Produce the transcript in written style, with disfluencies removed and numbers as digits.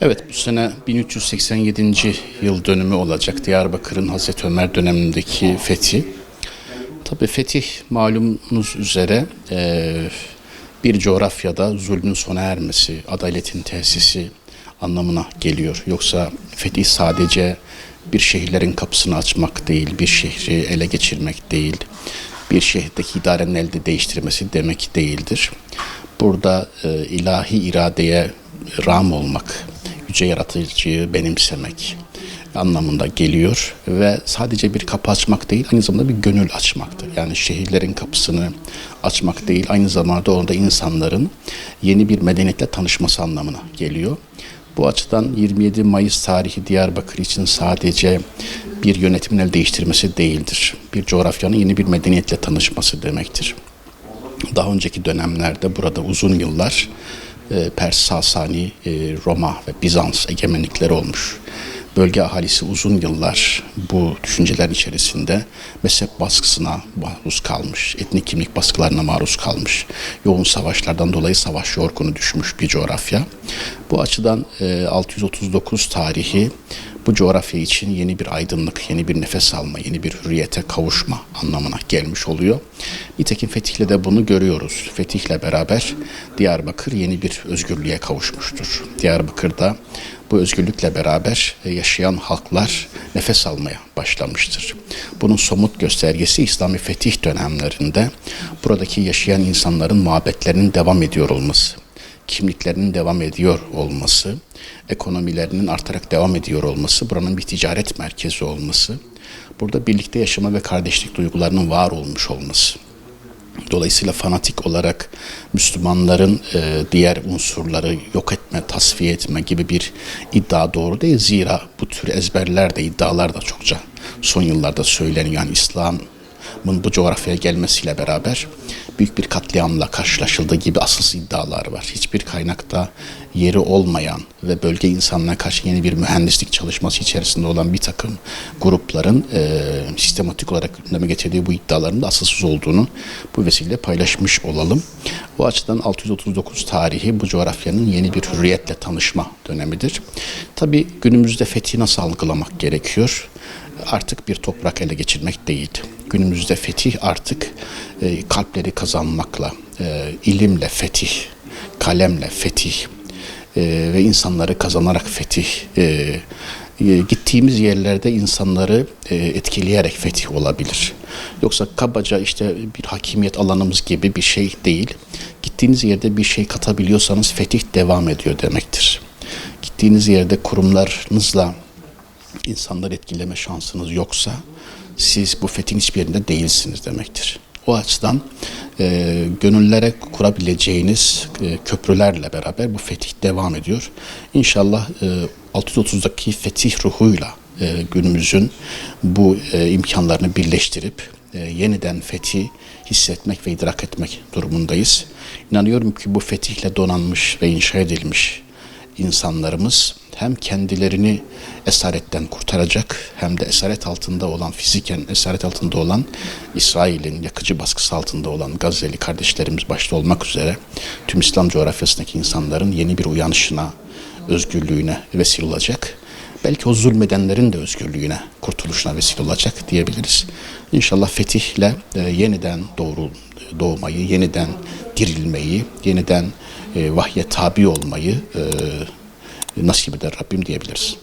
Evet, bu sene 1387. yıl dönümü olacak Diyarbakır'ın Hazreti Ömer dönemindeki fethi. Tabii fetih malumunuz üzere bir coğrafyada zulmün sona ermesi, adaletin tesisi anlamına geliyor. Yoksa fetih sadece bir şehirlerin kapısını açmak değil, bir şehri ele geçirmek değil, bir şehirdeki idarenin elde değiştirmesi demek değildir. Burada ilahi iradeye rağm olmak, yüce yaratıcıyı benimsemek anlamında geliyor ve sadece bir kapı açmak değil, aynı zamanda bir gönül açmaktır. Yani şehirlerin kapısını açmak değil, aynı zamanda orada insanların yeni bir medeniyetle tanışması anlamına geliyor. Bu açıdan 27 Mayıs tarihi Diyarbakır için sadece bir yönetimin el değiştirmesi değildir. Bir coğrafyanın yeni bir medeniyetle tanışması demektir. Daha önceki dönemlerde burada uzun yıllar Pers, Sasani, Roma ve Bizans egemenlikleri olmuş. Bölge ahalisi uzun yıllar bu düşünceler içerisinde mezhep baskısına maruz kalmış, etnik kimlik baskılarına maruz kalmış, yoğun savaşlardan dolayı savaş yorgunu düşmüş bir coğrafya. Bu açıdan 639 tarihi bu coğrafya için yeni bir aydınlık, yeni bir nefes alma, yeni bir hürriyete kavuşma anlamına gelmiş oluyor. Nitekim fetihle de bunu görüyoruz. Fetihle beraber Diyarbakır yeni bir özgürlüğe kavuşmuştur. Diyarbakır'da bu özgürlükle beraber yaşayan halklar nefes almaya başlamıştır. Bunun somut göstergesi İslami fetih dönemlerinde buradaki yaşayan insanların muhabbetlerinin devam ediyor olması, kimliklerinin devam ediyor olması, ekonomilerinin artarak devam ediyor olması, buranın bir ticaret merkezi olması, burada birlikte yaşama ve kardeşlik duygularının var olmuş olması. Dolayısıyla fanatik olarak Müslümanların diğer unsurları yok etme, tasfiye etme gibi bir iddia doğru değil. Zira bu tür ezberler de iddialar da çokça son yıllarda söyleniyor. Yani İslam'ın bu coğrafyaya gelmesiyle beraber büyük bir katliamla karşılaşıldığı gibi asılsız iddialar var. Hiçbir kaynakta yeri olmayan ve bölge insanlarına karşı yeni bir mühendislik çalışması içerisinde olan bir takım grupların sistematik olarak gündeme getirdiği bu iddiaların da asılsız olduğunu bu vesileyle paylaşmış olalım. Bu açıdan 639 tarihi bu coğrafyanın yeni bir hürriyetle tanışma dönemidir. Tabii günümüzde fethi nasıl algılamak gerekiyor? Artık bir toprak ele geçirmek değil. Günümüzde fetih artık kalpleri kazanmakla, ilimle fetih, kalemle fetih ve insanları kazanarak fetih, gittiğimiz yerlerde insanları etkileyerek fetih olabilir. Yoksa kabaca işte bir hakimiyet alanımız gibi bir şey değil. Gittiğiniz yerde bir şey katabiliyorsanız fetih devam ediyor demektir. Gittiğiniz yerde kurumlarınızla insanları etkileme şansınız yoksa siz bu fethin hiçbir yerinde değilsiniz demektir. O açıdan gönüllere kurabileceğiniz köprülerle beraber bu fetih devam ediyor. İnşallah 630'daki fetih ruhuyla günümüzün bu imkanlarını birleştirip yeniden fethi hissetmek ve idrak etmek durumundayız. İnanıyorum ki bu fetihle donanmış ve inşa edilmiş insanlarımız hem kendilerini esaretten kurtaracak hem de esaret altında olan, fiziken esaret altında olan, İsrail'in yakıcı baskısı altında olan Gazze'li kardeşlerimiz başta olmak üzere tüm İslam coğrafyasındaki insanların yeni bir uyanışına, özgürlüğüne vesile olacak. Belki o zulmedenlerin de özgürlüğüne, kurtuluşuna vesile olacak diyebiliriz. İnşallah fetihle yeniden doğmayı, yeniden dirilmeyi, yeniden vahye tabi olmayı nasip eder Rabbim diyebiliriz.